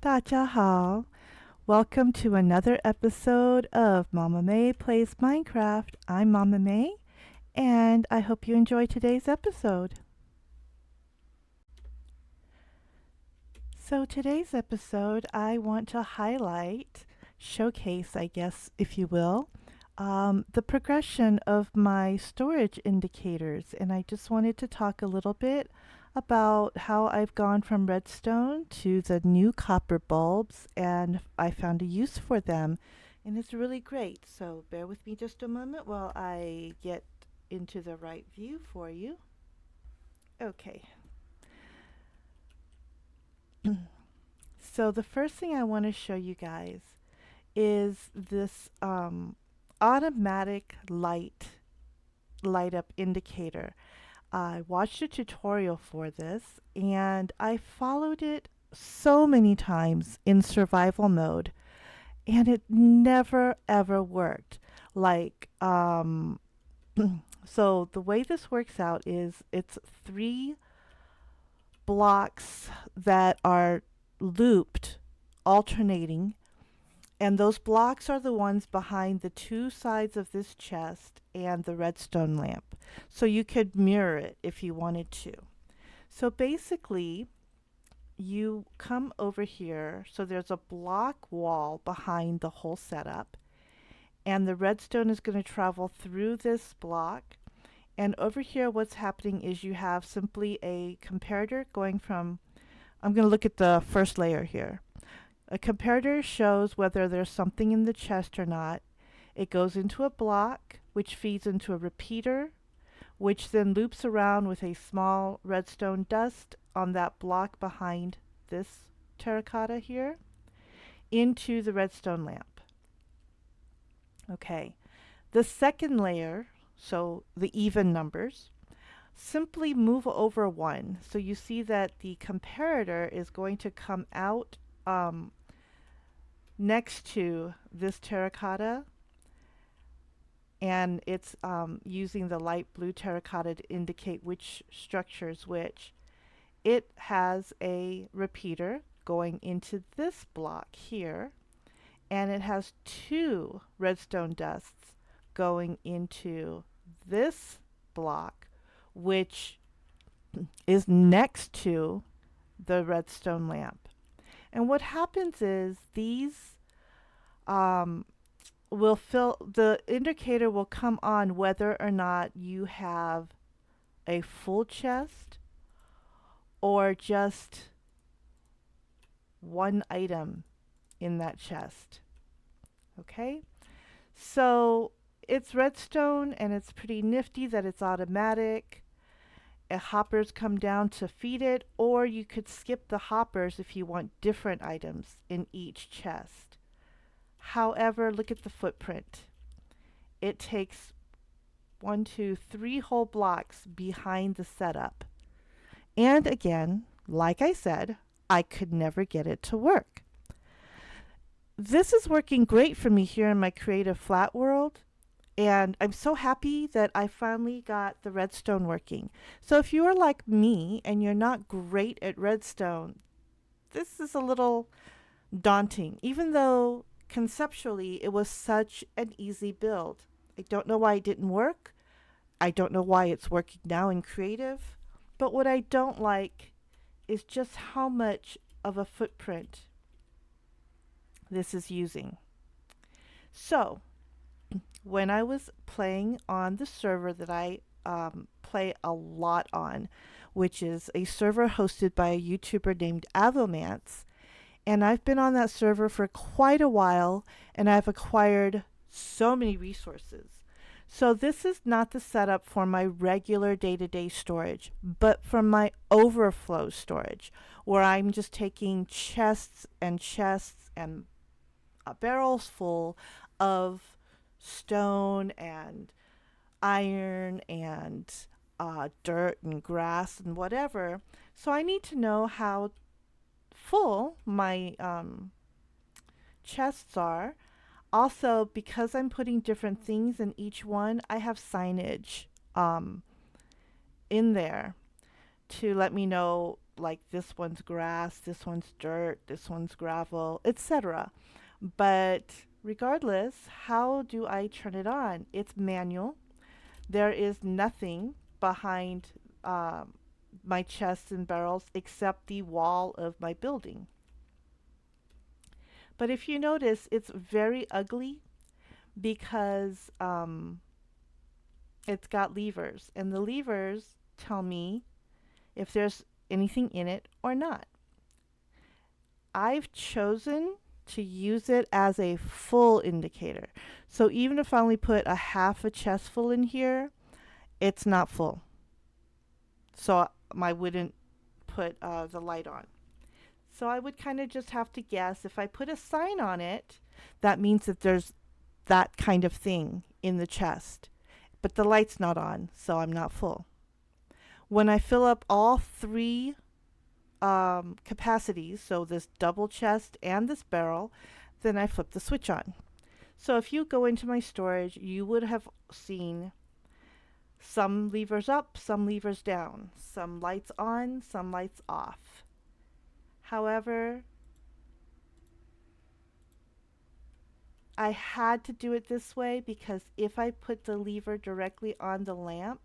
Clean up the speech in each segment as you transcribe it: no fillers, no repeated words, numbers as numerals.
大家好. Welcome to another episode of Mama May Plays Minecraft. I'm Mama May, and I hope you enjoy today's episode. So today's episode, I want to showcase, I guess, if you will, the progression of my storage indicators. And I just wanted to talk a little bit about how I've gone from redstone to the new copper bulbs, and I found a use for them. And it's really great. So bear with me just a moment while I get into the right view for you. Okay. So the first thing I want to show you guys is this automatic light up indicator. I watched a tutorial for this and I followed it so many times in survival mode, and it never ever worked. Like so the way this works out is it's 3 blocks that are looped, alternating, and those blocks are the ones behind the 2 sides of this chest and the redstone lamp. So you could mirror it if you wanted to. So basically, you come over here. So there's a block wall behind the whole setup, and the redstone is going to travel through this block. And over here, what's happening is you have simply a comparator going from, I'm going to look at the first layer here. A comparator shows whether there's something in the chest or not. It goes into a block, which feeds into a repeater, which then loops around with a small redstone dust on that block behind this terracotta here, into the redstone lamp. Okay, the second layer, so the even numbers, simply move over 1. So you see that the comparator is going to come out next to this terracotta, and it's using the light blue terracotta to indicate which structure is which. It has a repeater going into this block here, and it has 2 redstone dusts going into this block, which is next to the redstone lamp. And what happens is these will fill, the indicator will come on whether or not you have a full chest or just one item in that chest. Okay? So it's redstone, and it's pretty nifty that it's automatic. Hoppers come down to feed it, or you could skip the hoppers if you want different items in each chest. However, look at the footprint. It takes 1, 2, 3 whole blocks behind the setup. And again, like I said, I could never get it to work. This is working great for me here in my creative flat world, and I'm so happy that I finally got the redstone working. So if you are like me and you're not great at redstone, this is a little daunting, even though conceptually it was such an easy build. I don't know why it didn't work. I don't know why it's working now in creative. But what I don't like is just how much of a footprint this is using. So when I was playing on the server that I play a lot on, which is a server hosted by a YouTuber named Avomance, and I've been on that server for quite a while, and I've acquired so many resources. So this is not the setup for my regular day-to-day storage, but for my overflow storage, where I'm just taking chests and barrels full of stone and iron and dirt and grass and whatever. So I need to know how full my chests are. Also, because I'm putting different things in each one, I have signage in there to let me know like this one's grass, this one's dirt, this one's gravel, etc. But regardless, how do I turn it on? It's manual. There is nothing behind um, my chests and barrels except the wall of my building. But if you notice, it's very ugly because it's got levers, and the levers tell me if there's anything in it or not. I've chosen to use it as a full indicator. So even if I only put a half a chest full in here, it's not full. So I wouldn't put the light on. So I would kind of just have to guess. If I put a sign on it, that means that there's that kind of thing in the chest. But the light's not on, so I'm not full. When I fill up all three capacities, so this double chest and this barrel, then I flip the switch on. So if you go into my storage, you would have seen some levers up, some levers down, some lights on, some lights off. However, I had to do it this way because if I put the lever directly on the lamp,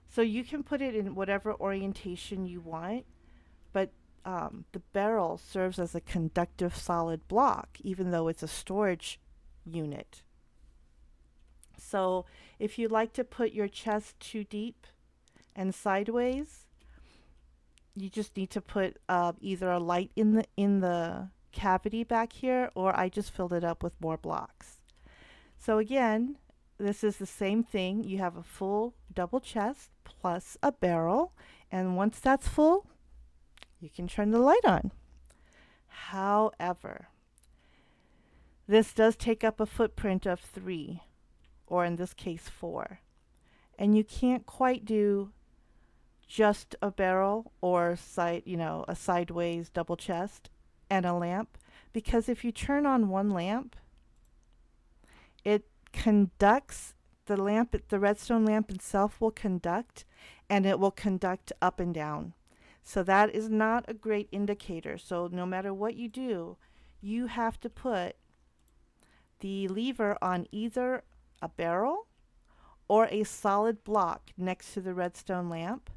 so you can put it in whatever orientation you want, but the barrel serves as a conductive solid block, even though it's a storage unit. So if you like to put your chest too deep and sideways, you just need to put either a light in the cavity back here, or I just filled it up with more blocks. So again, this is the same thing. You have a full double chest plus a barrel, and once that's full, you can turn the light on. However, this does take up a footprint of 3, or in this case 4. And you can't quite do just a barrel or a sideways double chest and a lamp, because if you turn on one lamp, it conducts the redstone lamp itself will conduct, and it will conduct up and down. So that is not a great indicator. So no matter what you do, you have to put the lever on either a barrel or a solid block next to the redstone lamp.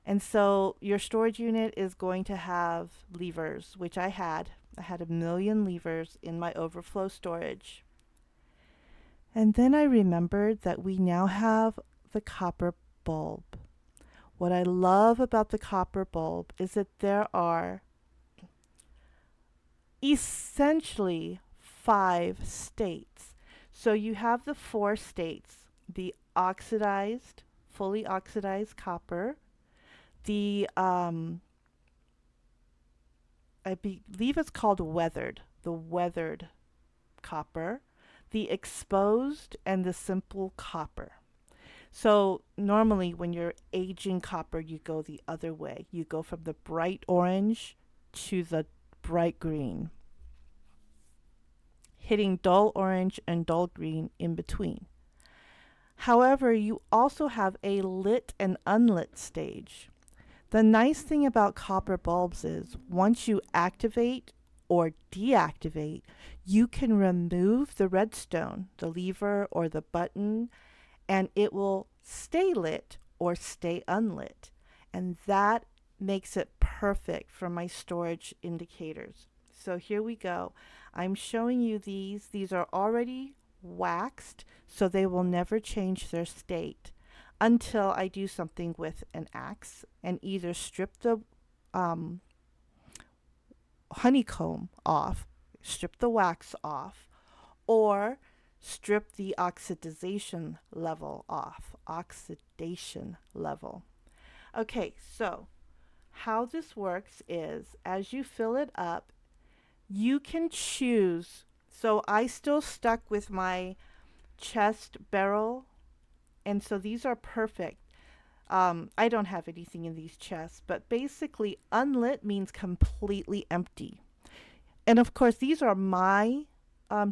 And so your storage unit is going to have levers, which I had. I had 1,000,000 levers in my overflow storage. And then I remembered that we now have the copper bulb. What I love about the copper bulb is that there are essentially 5 states. So you have the 4 states: the oxidized, fully oxidized copper, the I believe it's called weathered, the weathered copper, the exposed, and the simple copper. So normally when you're aging copper, you go the other way. You go from the bright orange to the bright green, hitting dull orange and dull green in between. However, you also have a lit and unlit stage. The nice thing about copper bulbs is once you activate or deactivate, you can remove the redstone, the lever or the button, and it will stay lit or stay unlit. And that makes it perfect for my storage indicators. So here we go. I'm showing you these. These are already waxed, so they will never change their state until I do something with an axe and either strip the honeycomb off, strip the wax off, or strip the oxidation level off. Oxidation level. Okay, so how this works is as you fill it up, you can choose. So I still stuck with my chest barrel, and so these are perfect. I don't have anything in these chests, but basically unlit means completely empty. And of course, these are my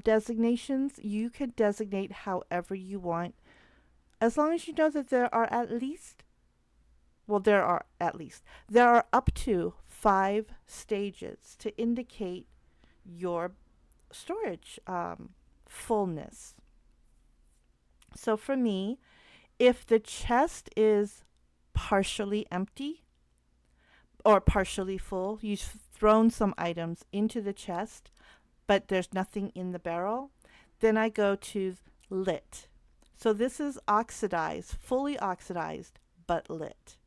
designations. You can designate however you want, as long as you know that there are at least well, there are at least, there are up to 5 stages to indicate your storage fullness. So for me, if the chest is partially empty or partially full, you've thrown some items into the chest, but there's nothing in the barrel, then I go to lit. So this is oxidized, fully oxidized, but lit.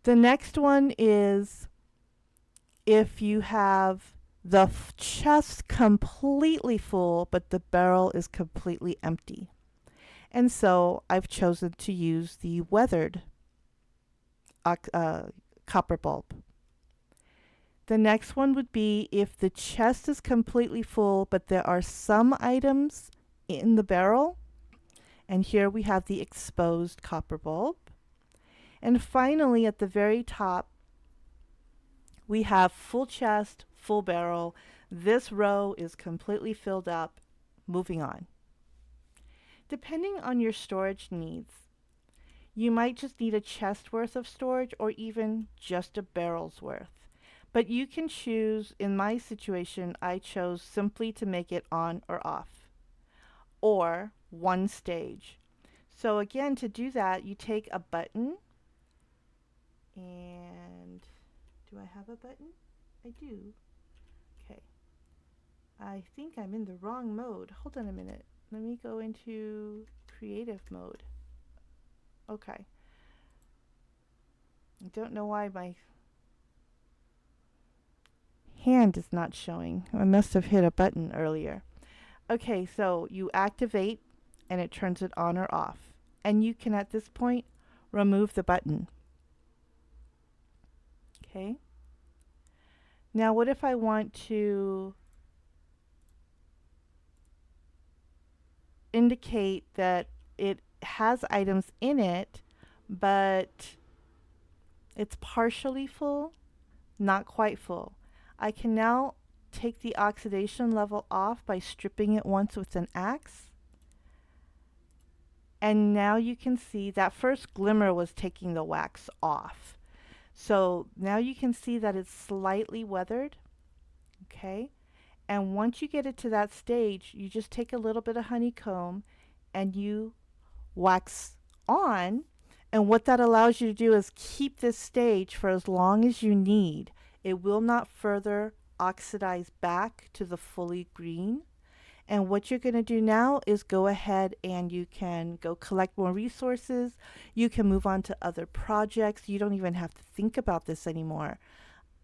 The next one is if you have the chest completely full, but the barrel is completely empty. And so I've chosen to use the weathered copper bulb. The next one would be if the chest is completely full, but there are some items in the barrel. And here we have the exposed copper bulb. And finally, at the very top, we have full chest, full barrel. This row is completely filled up. Moving on. Depending on your storage needs, you might just need a chest worth of storage or even just a barrel's worth. But you can choose, in my situation, I chose simply to make it on or off, or one stage. So again, to do that, you take a button, and do I have a button? I do. Okay. I think I'm in the wrong mode. Hold on a minute. Let me go into creative mode. Okay. I don't know why my hand is not showing. I must have hit a button earlier. Okay, so you activate and it turns it on or off. And you can at this point remove the button. Okay. Now what if I want to indicate that it has items in it, but it's partially full, not quite full? I can now take the oxidation level off by stripping it once with an axe. And now you can see that first glimmer was taking the wax off. So now you can see that it's slightly weathered. Okay. And once you get it to that stage, you just take a little bit of honeycomb and you wax on. And what that allows you to do is keep this stage for as long as you need. It will not further oxidize back to the fully green. And what you're going to do now is go ahead and you can go collect more resources. You can move on to other projects. You don't even have to think about this anymore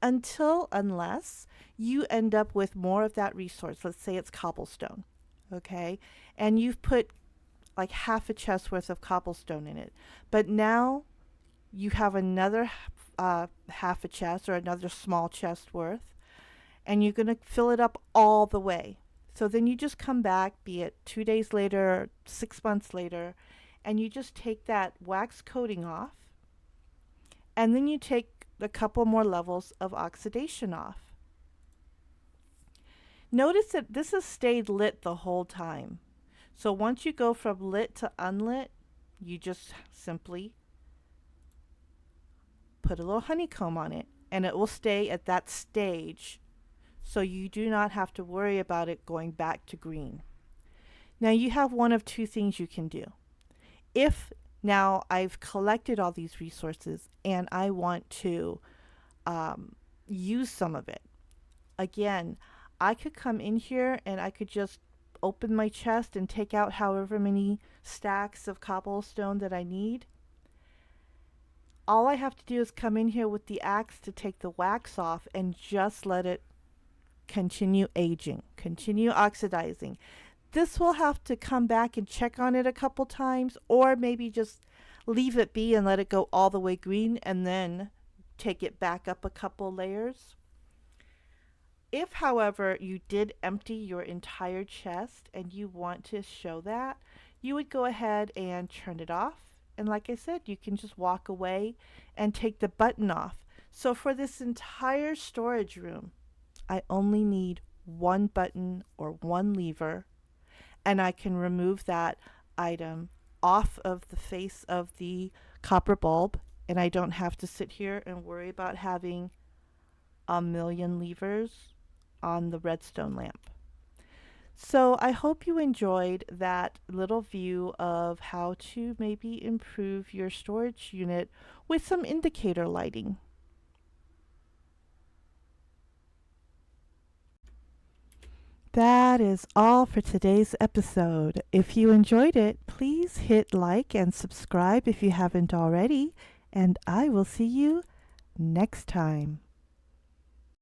unless you end up with more of that resource. Let's say it's cobblestone, okay? And you've put like half a chest worth of cobblestone in it. But now you have another half a chest or another small chest worth, and you're going to fill it up all the way. So then you just come back, be it 2 days later, 6 months later, and you just take that wax coating off, and then you take a couple more levels of oxidation off. Notice that this has stayed lit the whole time. So once you go from lit to unlit, you just simply put a little honeycomb on it, and it will stay at that stage. So you do not have to worry about it going back to green. Now you have one of two things you can do. If now I've collected all these resources and I want to use some of it, again, I could come in here and I could just open my chest and take out however many stacks of cobblestone that I need. All I have to do is come in here with the axe to take the wax off and just let it continue aging, continue oxidizing. This will have to come back and check on it a couple times, or maybe just leave it be and let it go all the way green and then take it back up a couple layers. If, however, you did empty your entire chest and you want to show that, you would go ahead and turn it off. And like I said, you can just walk away and take the button off. So for this entire storage room, I only need one button or one lever, and I can remove that item off of the face of the copper bulb, and I don't have to sit here and worry about having a million levers on the redstone lamp. So I hope you enjoyed that little view of how to maybe improve your storage unit with some indicator lighting. That is all for today's episode. If you enjoyed it, please hit like and subscribe if you haven't already, and I will see you next time.